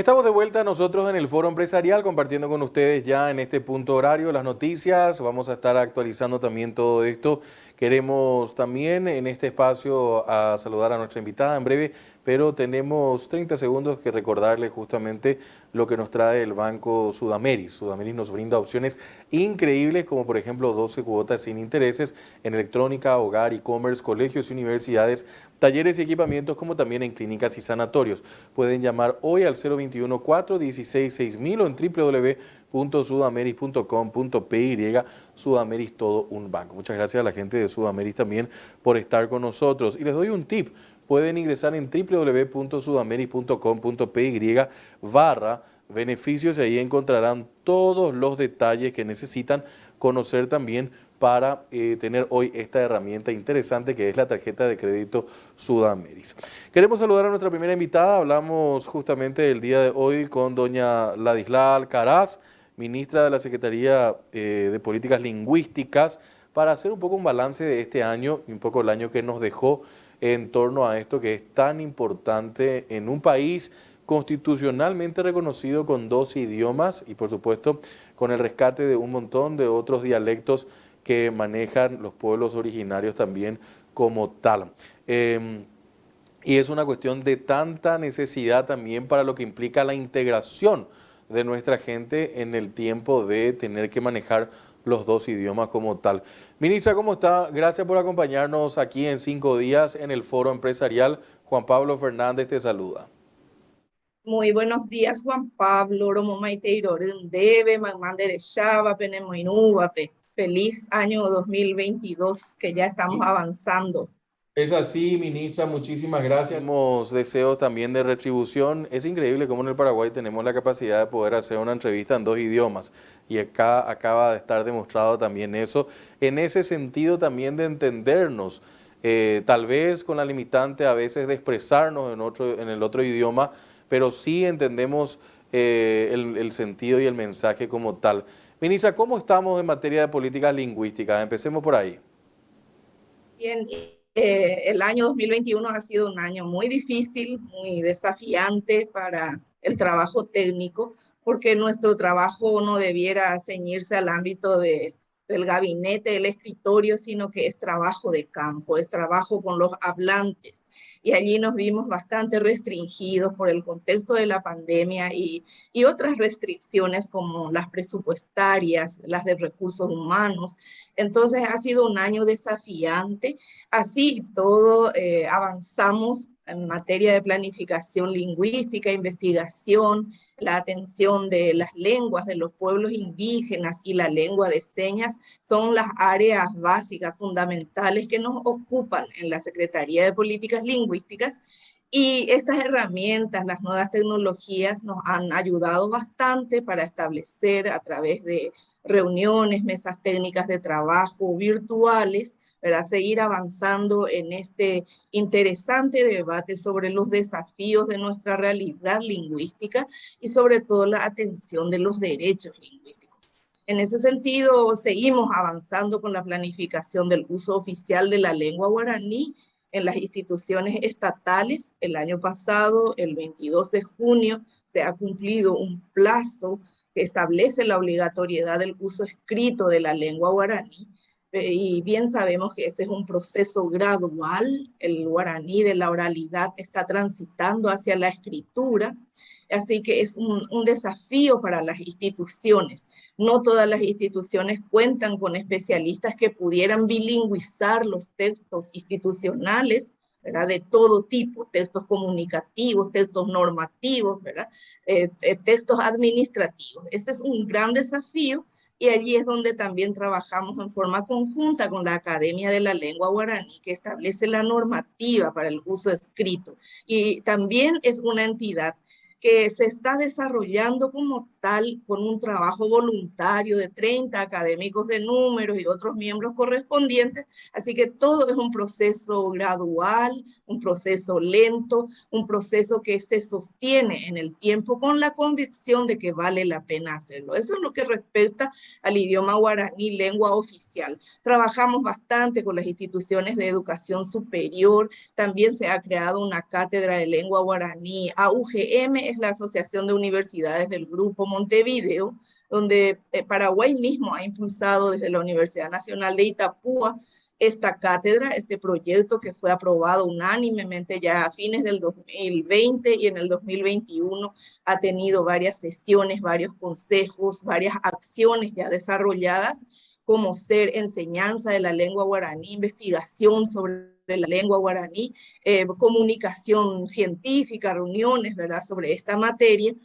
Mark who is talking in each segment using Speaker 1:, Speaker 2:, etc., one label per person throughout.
Speaker 1: Estamos de vuelta nosotros en el Foro Empresarial compartiendo con ustedes ya en este punto horario las noticias. Vamos a estar actualizando también todo esto. Queremos también en este espacio a saludar a nuestra invitada en breve, pero tenemos 30 segundos que recordarles justamente lo que nos trae el Banco Sudameris. Sudameris nos brinda opciones increíbles como por ejemplo 12 cuotas sin intereses en electrónica, hogar, e-commerce, colegios y universidades, talleres y equipamientos como también en clínicas y sanatorios. Pueden llamar hoy al 021-416-6000 o en www.sudameris.com.py. Sudameris, todo un banco. Muchas gracias a la gente de Sudameris también por estar con nosotros. Y les doy un tip. Pueden ingresar en www.sudameris.com.py/beneficios y ahí encontrarán todos los detalles que necesitan conocer también para tener hoy esta herramienta interesante que es la tarjeta de crédito Sudameris. Queremos saludar a nuestra primera invitada. Hablamos justamente el día de hoy con doña Ladislao Alcaraz, ministra de la Secretaría de Políticas Lingüísticas, para hacer un poco un balance de este año y un poco el año que nos dejó en torno a esto que es tan importante en un país constitucionalmente reconocido con 2 idiomas y por supuesto con el rescate de un montón de otros dialectos que manejan los pueblos originarios también como tal. Y es una cuestión de tanta necesidad también para lo que implica la integración de nuestra gente en el tiempo de tener que manejar los 2 idiomas como tal. Ministra, ¿cómo está? Gracias por acompañarnos aquí en 5 días en el Foro Empresarial. Juan Pablo Fernández te saluda.
Speaker 2: Muy buenos días, Juan Pablo. Romo Maiteiro Debe, Magmandere Shaba, Penemoinúbape. Feliz año 2022, que ya estamos avanzando.
Speaker 1: Es así, ministra, muchísimas gracias. Tenemos deseos también de retribución. Es increíble cómo en el Paraguay tenemos la capacidad de poder hacer una entrevista en 2 idiomas y acá acaba de estar demostrado también eso. En ese sentido también de entendernos, tal vez con la limitante a veces de expresarnos en el otro idioma, pero sí entendemos el sentido y el mensaje como tal. Ministra, ¿cómo estamos en materia de políticas lingüísticas? Empecemos por ahí.
Speaker 2: Bien, el año 2021 ha sido un año muy difícil, muy desafiante para el trabajo técnico, porque nuestro trabajo no debiera ceñirse al ámbito del gabinete, del escritorio, sino que es trabajo de campo, es trabajo con los hablantes. Y allí nos vimos bastante restringidos por el contexto de la pandemia y otras restricciones como las presupuestarias, las de recursos humanos. Entonces ha sido un año desafiante. Así todo avanzamos en materia de planificación lingüística, investigación, la atención de las lenguas de los pueblos indígenas y la lengua de señas son las áreas básicas, fundamentales que nos ocupan en la Secretaría de Políticas Lingüísticas. Y estas herramientas, las nuevas tecnologías, nos han ayudado bastante para establecer a través de reuniones, mesas técnicas de trabajo virtuales, ¿verdad? Seguir avanzando en este interesante debate sobre los desafíos de nuestra realidad lingüística y sobre todo la atención de los derechos lingüísticos. En ese sentido, seguimos avanzando con la planificación del uso oficial de la lengua guaraní en las instituciones estatales. El año pasado, el 22 de junio, se ha cumplido un plazo que establece la obligatoriedad del uso escrito de la lengua guaraní, y bien sabemos que ese es un proceso gradual. El guaraní de la oralidad está transitando hacia la escritura, así que es un desafío para las instituciones. No todas las instituciones cuentan con especialistas que pudieran bilingüizar los textos institucionales, ¿verdad? De todo tipo, textos comunicativos, textos normativos, ¿verdad? Textos administrativos. Ese es un gran desafío y allí es donde también trabajamos en forma conjunta con la Academia de la Lengua Guaraní, que establece la normativa para el uso escrito. Y también es una entidad que se está desarrollando como tal con un trabajo voluntario de 30 académicos de números y otros miembros correspondientes, así que todo es un proceso gradual, un proceso lento, un proceso que se sostiene en el tiempo con la convicción de que vale la pena hacerlo. Eso es lo que respecta al idioma guaraní, lengua oficial. Trabajamos bastante con las instituciones de educación superior, también se ha creado una cátedra de lengua guaraní, AUGM AUGM es la Asociación de Universidades del Grupo Montevideo, donde Paraguay mismo ha impulsado desde la Universidad Nacional de Itapúa esta cátedra, este proyecto que fue aprobado unánimemente ya a fines del 2020 y en el 2021 ha tenido varias sesiones, varios consejos, varias acciones ya desarrolladas, como ser enseñanza de la lengua guaraní, investigación sobre la lengua guaraní, comunicación científica, reuniones, ¿verdad?, sobre esta materia.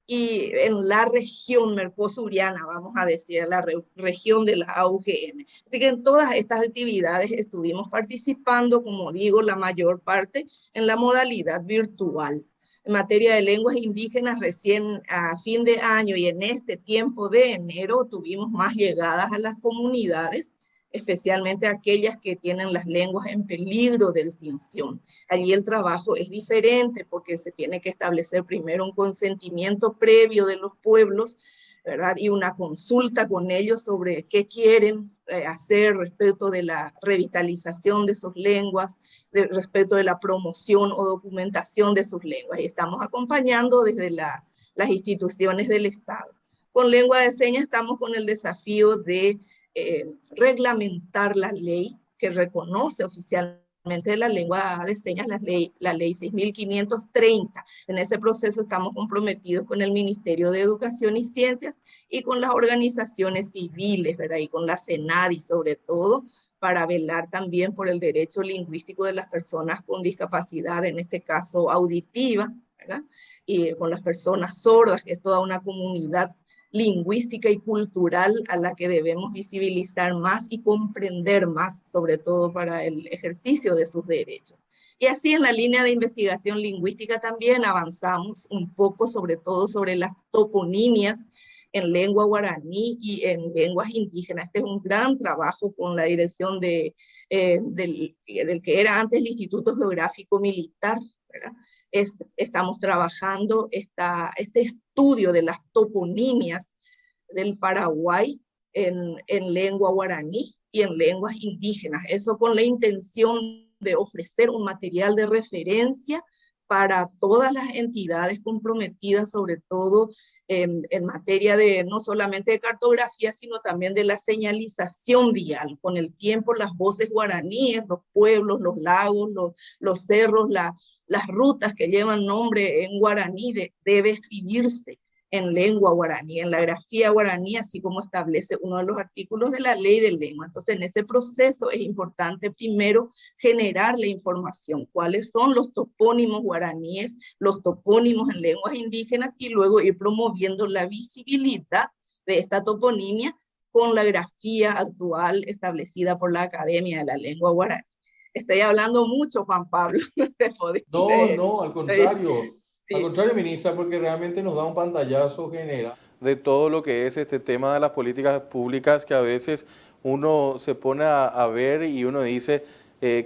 Speaker 2: Y en la región mercosuriana, vamos a decir, la región de la AUGM. Así que en todas estas actividades estuvimos participando, como digo, la mayor parte en la modalidad virtual. En materia de lenguas indígenas, recién a fin de año y en este tiempo de enero tuvimos más llegadas a las comunidades, especialmente aquellas que tienen las lenguas en peligro de extinción. Allí el trabajo es diferente porque se tiene que establecer primero un consentimiento previo de los pueblos, ¿verdad? Y una consulta con ellos sobre qué quieren hacer respecto de la revitalización de sus lenguas, respecto de la promoción o documentación de sus lenguas. Y estamos acompañando desde las instituciones del Estado. Con lengua de señas estamos con el desafío de reglamentar la ley que reconoce oficialmente la lengua de señas, la ley 6.530. En ese proceso estamos comprometidos con el Ministerio de Educación y Ciencias y con las organizaciones civiles, ¿verdad? Y con la CENADI sobre todo, para velar también por el derecho lingüístico de las personas con discapacidad, en este caso auditiva, ¿verdad? Y con las personas sordas, que es toda una comunidad lingüística y cultural a la que debemos visibilizar más y comprender más, sobre todo para el ejercicio de sus derechos. Y así en la línea de investigación lingüística también avanzamos un poco, sobre todo sobre las toponimias en lengua guaraní y en lenguas indígenas. Este es un gran trabajo con la dirección del que era antes el Instituto Geográfico Militar, ¿verdad? Estamos trabajando este estudio de las toponimias del Paraguay en lengua guaraní y en lenguas indígenas. Eso con la intención de ofrecer un material de referencia para todas las entidades comprometidas, sobre todo en materia de no solamente de cartografía, sino también de la señalización vial. Con el tiempo, las voces guaraníes, los pueblos, los lagos, los cerros, las rutas que llevan nombre en guaraní debe escribirse en lengua guaraní, en la grafía guaraní, así como establece uno de los artículos de la ley de lengua. Entonces, en ese proceso es importante primero generar la información, cuáles son los topónimos guaraníes, los topónimos en lenguas indígenas, y luego ir promoviendo la visibilidad de esta toponimia con la grafía actual establecida por la Academia de la Lengua Guaraní. Estoy hablando mucho, Juan Pablo.
Speaker 1: No, no, al contrario, ministra, porque realmente nos da un pantallazo general de todo lo que es este tema de las políticas públicas que a veces uno se pone a ver y uno dice,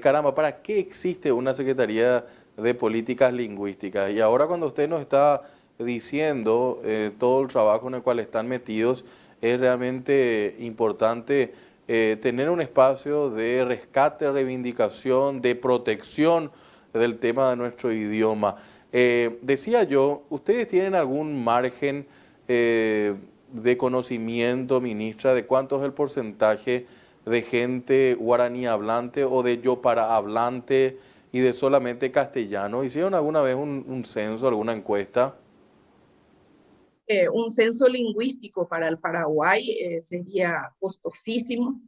Speaker 1: caramba, ¿para qué existe una Secretaría de Políticas Lingüísticas? Y ahora cuando usted nos está diciendo todo el trabajo en el cual están metidos, es realmente importante tener un espacio de rescate, reivindicación, de protección del tema de nuestro idioma. Decía yo, ¿ustedes tienen algún margen de conocimiento, ministra, de cuánto es el porcentaje de gente guaraní hablante o de yopara hablante y de solamente castellano? ¿Hicieron alguna vez un censo, alguna encuesta?
Speaker 2: Un censo lingüístico para el Paraguay sería costosísimo.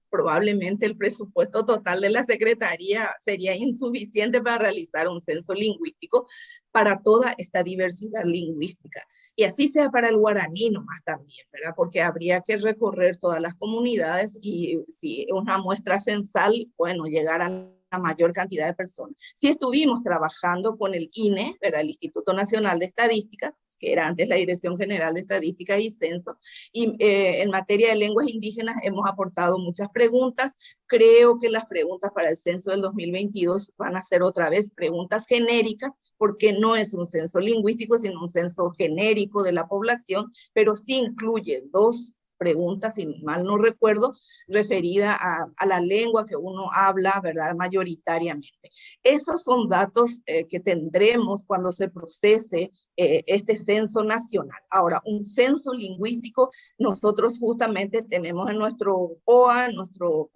Speaker 2: Probablemente el presupuesto total de la Secretaría sería insuficiente para realizar un censo lingüístico para toda esta diversidad lingüística. Y así sea para el guaraní nomás también, ¿verdad? Porque habría que recorrer todas las comunidades y si una muestra censal, bueno, llegar a la mayor cantidad de personas. Si estuvimos trabajando con el INE, ¿verdad? El Instituto Nacional de Estadística, que era antes la Dirección General de Estadística y Censo, y en materia de lenguas indígenas hemos aportado muchas preguntas. Creo que las preguntas para el censo del 2022 van a ser otra vez preguntas genéricas, porque no es un censo lingüístico, sino un censo genérico de la población, pero sí incluye dos pregunta, si mal no recuerdo, referida a la lengua que uno habla, ¿verdad? Mayoritariamente. Esos son datos que tendremos cuando se procese este censo nacional. Ahora, un censo lingüístico, nosotros justamente tenemos en nuestro POA, nuestro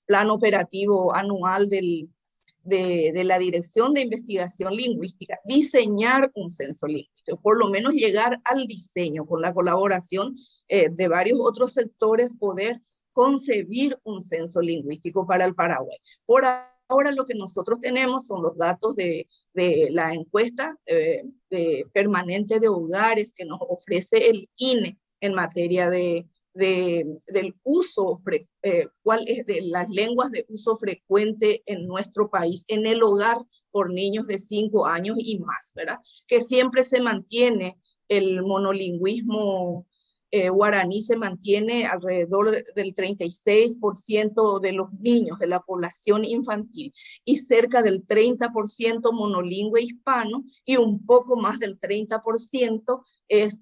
Speaker 2: plan operativo anual de la Dirección de Investigación Lingüística, diseñar un censo lingüístico, por lo menos llegar al diseño con la colaboración de varios otros sectores, poder concebir un censo lingüístico para el Paraguay. Por ahora lo que nosotros tenemos son los datos de la encuesta permanente de hogares que nos ofrece el INE en materia del uso, cuál es de las lenguas de uso frecuente en nuestro país, en el hogar por niños de 5 años y más, ¿verdad? Que siempre se mantiene el monolingüismo guaraní, se mantiene alrededor del 36% de los niños de la población infantil y cerca del 30% monolingüe hispano y un poco más del 30% es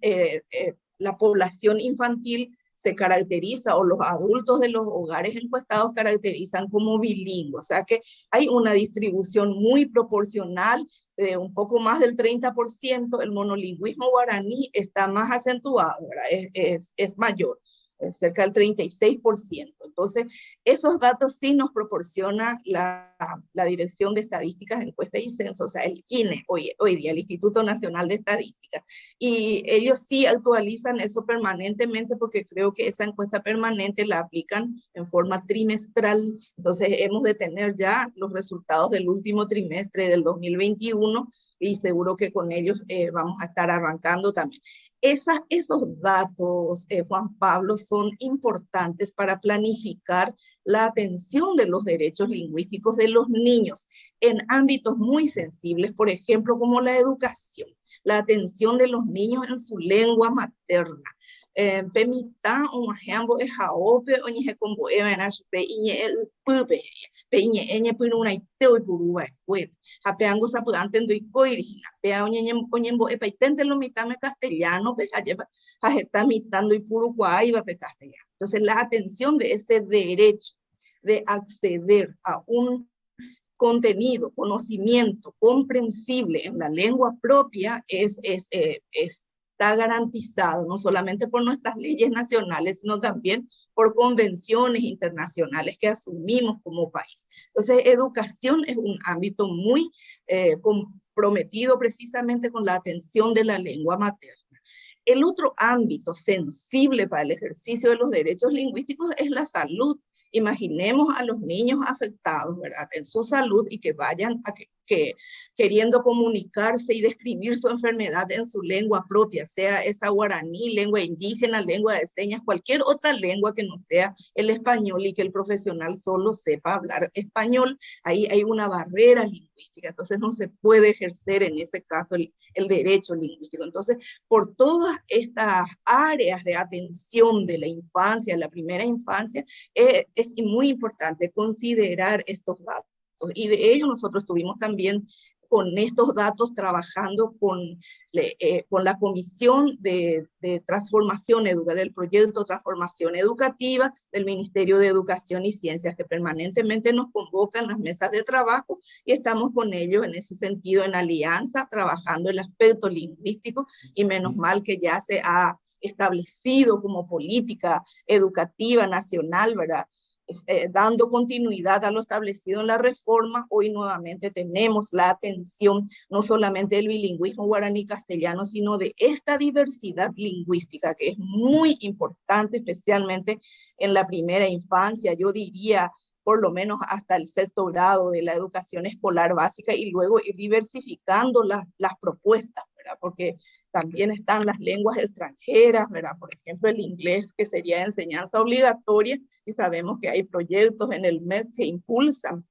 Speaker 2: la población infantil se caracteriza, o los adultos de los hogares encuestados caracterizan como bilingües. O sea que hay una distribución muy proporcional, de un poco más del 30%, el monolingüismo guaraní está más acentuado, ¿verdad? Es mayor, es cerca del 36%. Entonces, esos datos sí nos proporciona la Dirección de Estadísticas, Encuestas y Censos, o sea, el INE, hoy día, el Instituto Nacional de Estadística. Y ellos sí actualizan eso permanentemente, porque creo que esa encuesta permanente la aplican en forma trimestral. Entonces, hemos de tener ya los resultados del último trimestre del 2021 y seguro que con ellos vamos a estar arrancando también. Esos datos, Juan Pablo, son importantes para planificar la atención de los derechos lingüísticos de los niños en ámbitos muy sensibles, por ejemplo, como la educación, la atención de los niños en su lengua materna. Pemita un ejemplo es jaope o ni como evanas pe iñe pupe pe iñe eñe punu una iteo y purua web hapeango sapu antendo y coirina pea oñembo epaitente lo mitame castellano pe está mitando y puru iba pe castellano. Entonces la atención de ese derecho de acceder a un contenido, conocimiento comprensible en la lengua propia está garantizado no solamente por nuestras leyes nacionales, sino también por convenciones internacionales que asumimos como país. Entonces, educación es un ámbito muy comprometido precisamente con la atención de la lengua materna. El otro ámbito sensible para el ejercicio de los derechos lingüísticos es la salud. Imaginemos a los niños afectados, ¿verdad?, en su salud y que vayan queriendo comunicarse y describir su enfermedad en su lengua propia, sea esta guaraní, lengua indígena, lengua de señas, cualquier otra lengua que no sea el español y que el profesional solo sepa hablar español. Ahí hay una barrera lingüística, entonces no se puede ejercer en ese caso el derecho lingüístico. Entonces, por todas estas áreas de atención de la infancia, la primera infancia, es muy importante considerar estos datos. Y de ello nosotros estuvimos también con estos datos trabajando con la Comisión de Transformación Educativa, del proyecto Transformación Educativa del Ministerio de Educación y Ciencias, que permanentemente nos convocan las mesas de trabajo y estamos con ellos en ese sentido en alianza, trabajando el aspecto lingüístico, y menos mal que ya se ha establecido como política educativa nacional, ¿verdad? Dando continuidad a lo establecido en la reforma. Hoy nuevamente tenemos la atención no solamente del bilingüismo guaraní-castellano, sino de esta diversidad lingüística que es muy importante, especialmente en la primera infancia, yo diría por lo menos hasta el sexto grado de la educación escolar básica, y luego ir diversificando las propuestas, ¿verdad? Porque también están las lenguas extranjeras, ¿verdad? Por ejemplo, el inglés, que sería enseñanza obligatoria, y sabemos que hay proyectos en el MED que impulsan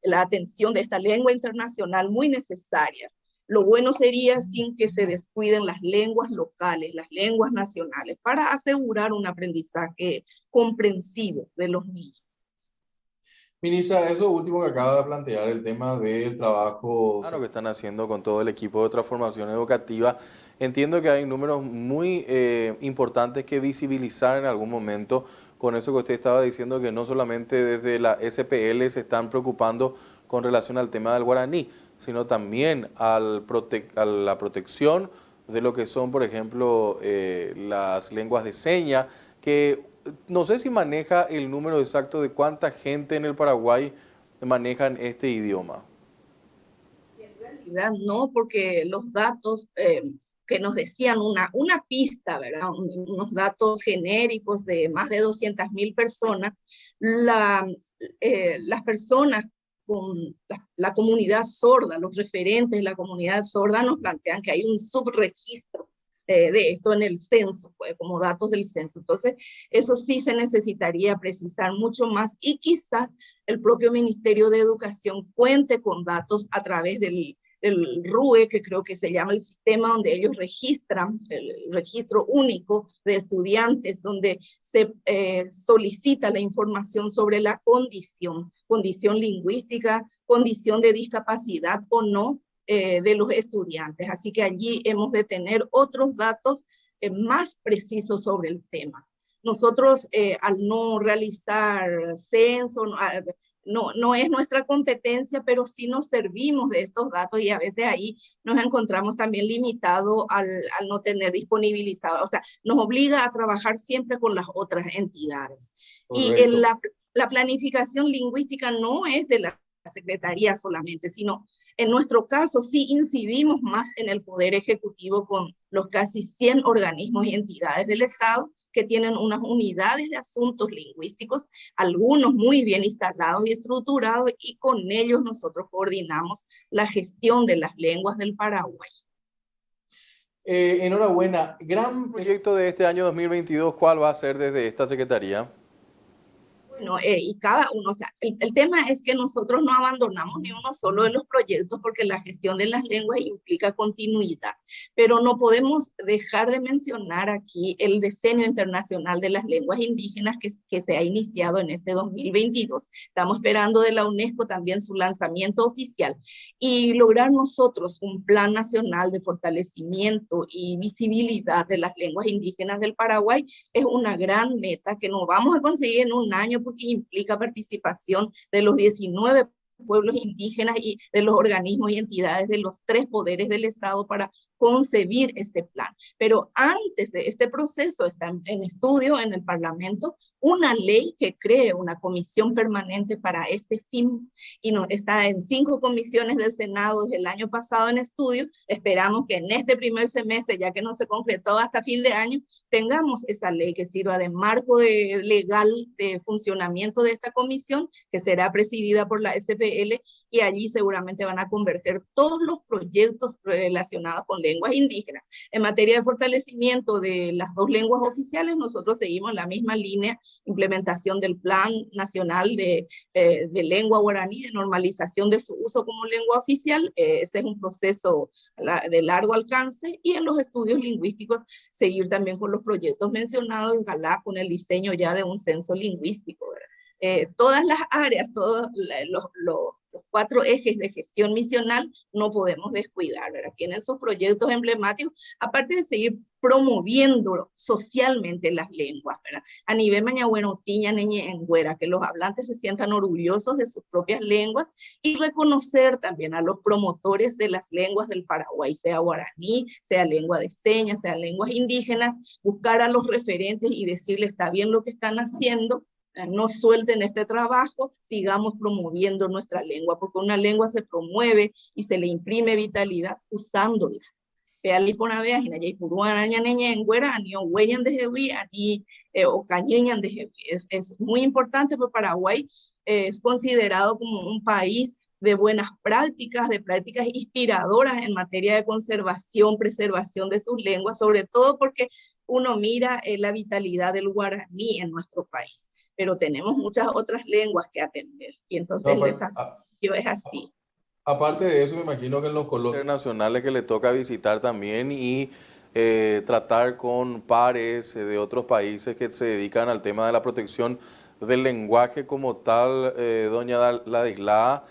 Speaker 2: la atención de esta lengua internacional muy necesaria. Lo bueno sería sin que se descuiden las lenguas locales, las lenguas nacionales, para asegurar un aprendizaje comprensivo de los niños.
Speaker 3: Ministra, eso último que acaba de plantear, el tema del trabajo.
Speaker 1: Claro, que están haciendo con todo el equipo de transformación educativa entiendo que hay números muy importantes que visibilizar en algún momento con eso que usted estaba diciendo, que no solamente desde la SPL se están preocupando con relación al tema del guaraní, sino también a la protección de lo que son, por ejemplo, las lenguas de señas, que no sé si maneja el número exacto de cuánta gente en el Paraguay manejan este idioma.
Speaker 2: En realidad no, porque los datos que nos decían una pista, ¿verdad? Unos datos genéricos de más de 200.000 personas, las personas con la comunidad sorda, los referentes de la comunidad sorda nos plantean que hay un subregistro de esto en el censo, pues, como datos del censo. Entonces, eso sí se necesitaría precisar mucho más y quizás el propio Ministerio de Educación cuente con datos a través del RUE, que creo que se llama el sistema donde ellos registran, el registro único de estudiantes, donde se solicita la información sobre la condición lingüística, condición de discapacidad o no de los estudiantes. Así que allí hemos de tener otros datos más precisos sobre el tema. Nosotros, al no realizar censo, no es nuestra competencia, pero sí nos servimos de estos datos y a veces ahí nos encontramos también limitados al no tener disponibilizado. O sea, nos obliga a trabajar siempre con las otras entidades.
Speaker 3: Correcto.
Speaker 2: Y la planificación lingüística no es de la Secretaría solamente, sino en nuestro caso sí incidimos más en el Poder Ejecutivo con los casi 100 organismos y entidades del Estado que tienen unas unidades de asuntos lingüísticos, algunos muy bien instalados y estructurados, y con ellos nosotros coordinamos la gestión de las lenguas del Paraguay.
Speaker 3: Enhorabuena. Gran
Speaker 1: Proyecto de este año 2022, ¿cuál va a ser desde esta Secretaría?
Speaker 2: Bueno, y cada uno, o sea, el tema es que nosotros no abandonamos ni uno solo de los proyectos porque la gestión de las lenguas implica continuidad, pero no podemos dejar de mencionar aquí el Decenio Internacional de las Lenguas Indígenas que se ha iniciado en este 2022. Estamos esperando de la UNESCO también su lanzamiento oficial y lograr nosotros un plan nacional de fortalecimiento y visibilidad de las lenguas indígenas del Paraguay es una gran meta que no vamos a conseguir en un año porque implica participación de los 19 pueblos indígenas y de los organismos y entidades de los 3 poderes del Estado para concebir este plan. Pero antes de este proceso está en estudio en el Parlamento una ley que cree una comisión permanente para este fin y no, está en 5 comisiones del Senado desde el año pasado en estudio. Esperamos que en este primer semestre, ya que no se concretó hasta fin de año, tengamos esa ley que sirva de marco legal de funcionamiento de esta comisión, que será presidida por la SPL, y allí seguramente van a converger todos los proyectos relacionados con lenguas indígenas. En materia de fortalecimiento de las 2 lenguas oficiales, nosotros seguimos la misma línea, implementación del Plan Nacional de Lengua Guaraní, de normalización de su uso como lengua oficial. Ese es un proceso de largo alcance, y en los estudios lingüísticos seguir también con los proyectos mencionados, ojalá con el diseño ya de un censo lingüístico, ¿verdad? Todas las áreas, todos los 4 ejes de gestión misional no podemos descuidar, ¿verdad? Tienen esos proyectos emblemáticos, aparte de seguir promoviendo socialmente las lenguas, ¿verdad? A nivel mañahueno, tiña, neñe, engüera, que los hablantes se sientan orgullosos de sus propias lenguas y reconocer también a los promotores de las lenguas del Paraguay, sea guaraní, sea lengua de señas, sea lenguas indígenas, buscar a los referentes y decirles está bien lo que están haciendo, no suelten este trabajo, sigamos promoviendo nuestra lengua, porque una lengua se promueve y se le imprime vitalidad usándola. Peali ponavea, hinayay puruanaña neña en guerani, o huellan de jeví, ani o cañeñan de jeví. Es muy importante porque Paraguay es considerado como un país de buenas prácticas, de prácticas inspiradoras en materia de conservación, preservación de sus lenguas, sobre todo porque uno mira la vitalidad del guaraní en nuestro país, pero tenemos muchas otras lenguas que atender, y entonces el desafío es así.
Speaker 3: Aparte de eso, me imagino que en los coloquios
Speaker 1: Internacionales que le toca visitar también y tratar con pares de otros países que se dedican al tema de la protección del lenguaje como tal, doña Ladislao.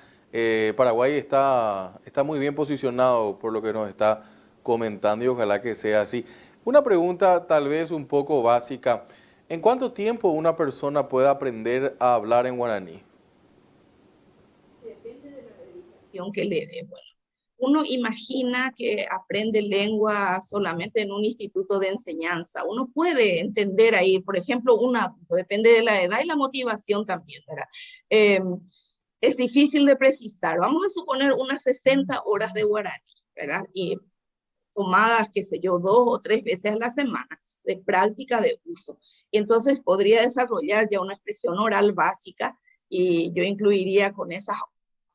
Speaker 1: Paraguay está muy bien posicionado por lo que nos está comentando y ojalá que sea así. Una pregunta tal vez un poco básica. ¿En cuánto tiempo una persona puede aprender a hablar en guaraní?
Speaker 2: Que le dé. Bueno, uno imagina que aprende lengua solamente en un instituto de enseñanza. Uno puede entender ahí, por ejemplo, un adulto, depende de la edad y la motivación también, ¿verdad? Es difícil de precisar. Vamos a suponer unas 60 horas de guaraní, ¿verdad? Y tomadas, qué sé yo, 2 o 3 veces a la semana de práctica de uso. Y entonces podría desarrollar ya una expresión oral básica y yo incluiría con esas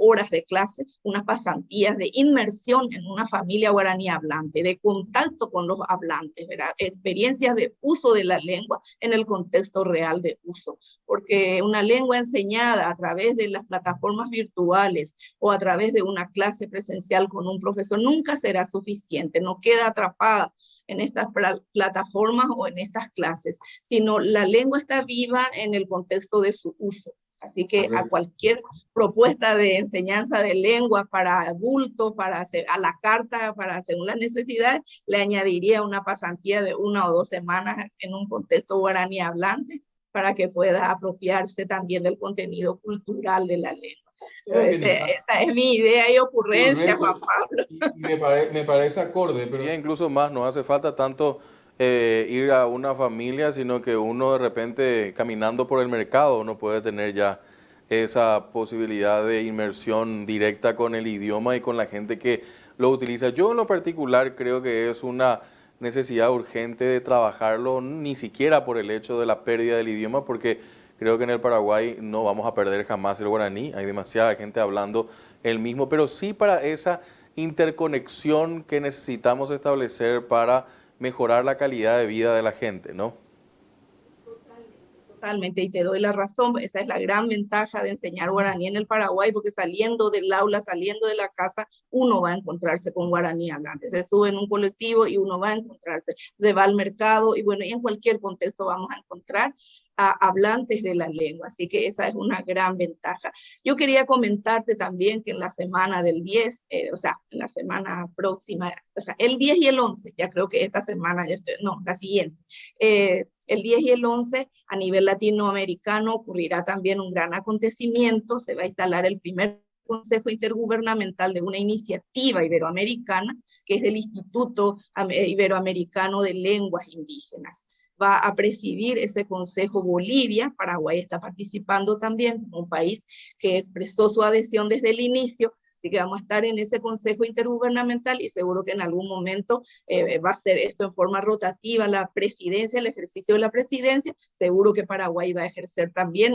Speaker 2: horas de clase unas pasantías de inmersión en una familia guaraní hablante, de contacto con los hablantes, ¿verdad? Experiencias de uso de la lengua en el contexto real de uso, porque una lengua enseñada a través de las plataformas virtuales o a través de una clase presencial con un profesor nunca será suficiente, no queda atrapada en estas plataformas o en estas clases, sino la lengua está viva en el contexto de su uso. Así que a cualquier propuesta de enseñanza de lengua para adultos, para hacer a la carta, para según las necesidades, le añadiría una pasantía de 1 o 2 semanas en un contexto guaraní hablante para que pueda apropiarse también del contenido cultural de la lengua. Esa es mi idea y ocurrencia, Juan Pablo.
Speaker 3: Me parece acorde, pero
Speaker 1: Diría incluso más, no hace falta tanto ir a una familia, sino que uno de repente caminando por el mercado uno puede tener ya esa posibilidad de inmersión directa con el idioma y con la gente que lo utiliza. Yo en lo particular creo que es una necesidad urgente de trabajarlo, ni siquiera por el hecho de la pérdida del idioma, porque creo que en el Paraguay no vamos a perder jamás el guaraní, hay demasiada gente hablando el mismo, pero sí para esa interconexión que necesitamos establecer para mejorar la calidad de vida de la gente, ¿no?
Speaker 2: Totalmente, y te doy la razón, esa es la gran ventaja de enseñar guaraní en el Paraguay, porque saliendo del aula, saliendo de la casa, uno va a encontrarse con guaraní hablante, se sube en un colectivo y uno va a encontrarse, se va al mercado y bueno, y en cualquier contexto vamos a encontrar a hablantes de la lengua, así que esa es una gran ventaja. Yo quería comentarte también que en la semana del 10, o sea, en la semana próxima, o sea, el 10 y el 11, ya creo que esta semana, no, la siguiente, el 10 y el 11 a nivel latinoamericano ocurrirá también un gran acontecimiento, se va a instalar el primer Consejo Intergubernamental de una iniciativa iberoamericana, que es del Instituto Iberoamericano de Lenguas Indígenas. Va a presidir ese consejo Bolivia, Paraguay está participando también como un país que expresó su adhesión desde el inicio, así que vamos a estar en ese consejo intergubernamental y seguro que en algún momento va a ser esto en forma rotativa, la presidencia, el ejercicio de la presidencia, seguro que Paraguay va a ejercer también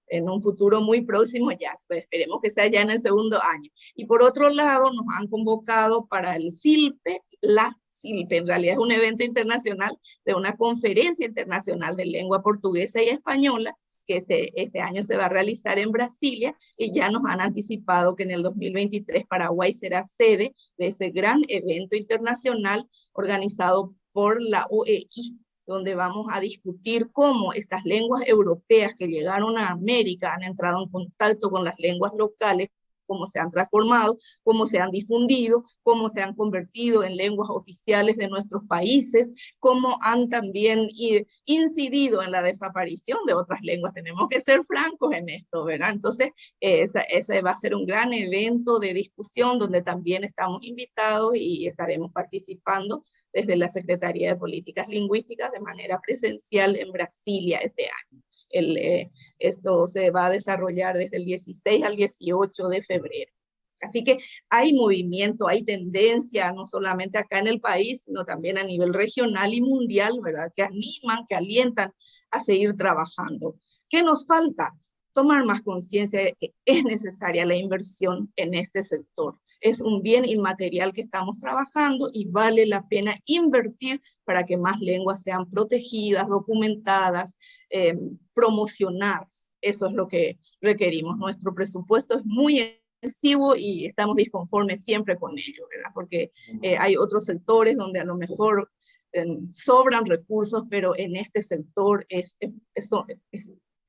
Speaker 2: en un futuro muy próximo ya, pues esperemos que sea ya en el segundo año. Y por otro lado, nos han convocado para el SILPE, la SILPE, en realidad es un evento internacional de una conferencia internacional de lengua portuguesa y española, que este año se va a realizar en Brasilia y ya nos han anticipado que en el 2023 Paraguay será sede de ese gran evento internacional organizado por la OEI, donde vamos a discutir cómo estas lenguas europeas que llegaron a América han entrado en contacto con las lenguas locales, cómo se han transformado, cómo se han difundido, cómo se han convertido en lenguas oficiales de nuestros países, cómo han también incidido en la desaparición de otras lenguas. Tenemos que ser francos en esto, ¿verdad? Entonces, ese va a ser un gran evento de discusión donde también estamos invitados y estaremos participando desde la Secretaría de Políticas Lingüísticas de manera presencial en Brasilia este año. Esto se va a desarrollar desde el 16 al 18 de febrero. Así que hay movimiento, hay tendencia, no solamente acá en el país, sino también a nivel regional y mundial, ¿verdad? Que animan, que alientan a seguir trabajando. ¿Qué nos falta? Tomar más conciencia de que es necesaria la inversión en este sector. Es un bien inmaterial que estamos trabajando y vale la pena invertir para que más lenguas sean protegidas, documentadas, promocionadas. Eso es lo que requerimos. Nuestro presupuesto es muy excesivo y estamos disconformes siempre con ello, ¿verdad? Porque hay otros sectores donde a lo mejor sobran recursos, pero en este sector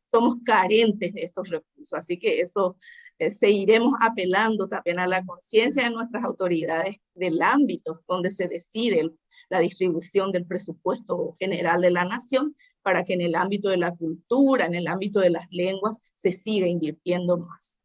Speaker 2: somos carentes de estos recursos, así que eso seguiremos apelando también a la conciencia de nuestras autoridades del ámbito donde se decide la distribución del presupuesto general de la nación, para que en el ámbito de la cultura, en el ámbito de las lenguas, se siga invirtiendo más.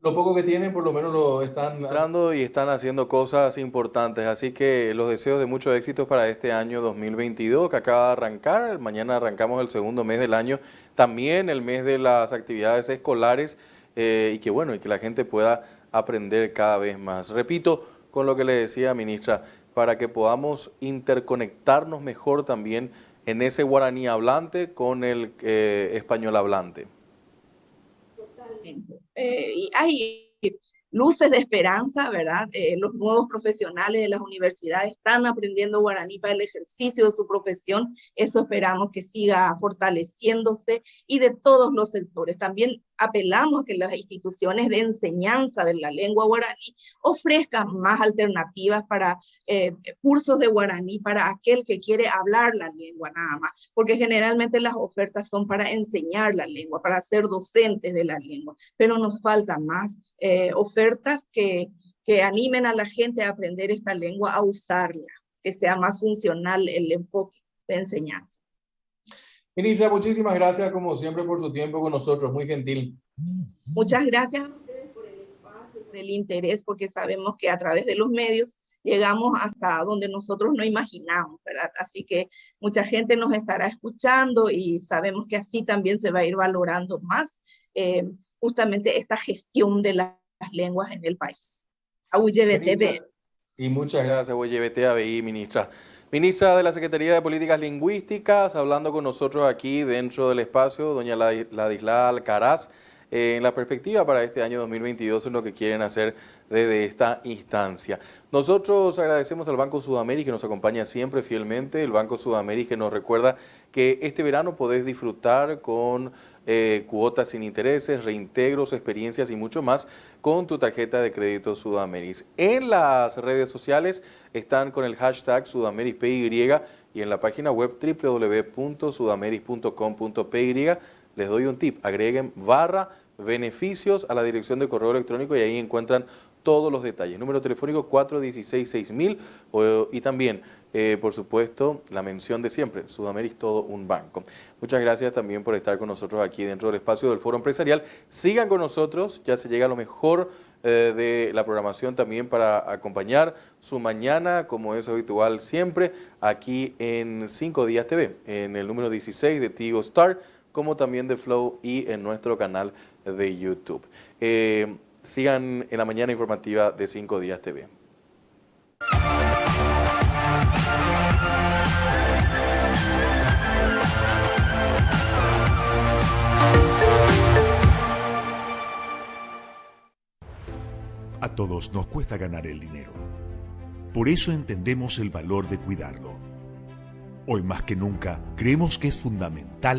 Speaker 3: Lo poco que tienen, por lo menos lo están
Speaker 1: Entrando y están haciendo cosas importantes, así que los deseos de mucho éxito para este año 2022 que acaba de arrancar. Mañana arrancamos el segundo mes del año, también el mes de las actividades escolares, y que bueno, y que la gente pueda aprender cada vez más. Repito con lo que le decía, ministra, para que podamos interconectarnos mejor también en ese guaraní hablante con el español hablante.
Speaker 2: Totalmente. Y hay luces de esperanza, ¿verdad? Los nuevos profesionales de las universidades están aprendiendo guaraní para el ejercicio de su profesión. Eso esperamos que siga fortaleciéndose, y de todos los sectores. También apelamos a que las instituciones de enseñanza de la lengua guaraní ofrezcan más alternativas para cursos de guaraní para aquel que quiere hablar la lengua nada más, porque generalmente las ofertas son para enseñar la lengua, para ser docentes de la lengua, pero nos faltan más ofertas que animen a la gente a aprender esta lengua, a usarla, que sea más funcional el enfoque de enseñanza.
Speaker 3: Ministra, muchísimas gracias como siempre por su tiempo con nosotros, muy gentil.
Speaker 2: Muchas gracias a ustedes por el espacio, por el interés, porque sabemos que a través de los medios llegamos hasta donde nosotros no imaginamos, ¿verdad? Así que mucha gente nos estará escuchando, y sabemos que así también se va a ir valorando más justamente esta gestión de las lenguas en el país.
Speaker 3: Y muchas gracias.
Speaker 1: Gracias, ministra. Ministra de la Secretaría de Políticas Lingüísticas, hablando con nosotros aquí dentro del espacio, doña Ladislao Alcaraz, en la perspectiva para este año 2022 en lo que quieren hacer desde esta instancia. Nosotros agradecemos al Banco Sudamérica, que nos acompaña siempre fielmente, el Banco Sudamérica, que nos recuerda que este verano podés disfrutar con cuotas sin intereses, reintegros, experiencias y mucho más con tu tarjeta de crédito Sudameris. En las redes sociales están con el hashtag SudamerispY, y en la página web www.sudameris.com.py les doy un tip: agreguen /beneficios a la dirección de correo electrónico y ahí encuentran todos los detalles. Número telefónico 416-6000 y también, por supuesto, la mención de siempre, Sudameris, todo un banco. Muchas gracias también por estar con nosotros aquí dentro del espacio del Foro Empresarial. Sigan con nosotros, ya se llega a lo mejor de la programación también para acompañar su mañana, como es habitual siempre, aquí en 5 Días TV, en el número 16 de Tigo Star, como también de Flow y en nuestro canal de YouTube. Sigan en la mañana informativa de 5 Días TV.
Speaker 4: A todos nos cuesta ganar el dinero. Por eso entendemos el valor de cuidarlo. Hoy más que nunca, creemos que es fundamental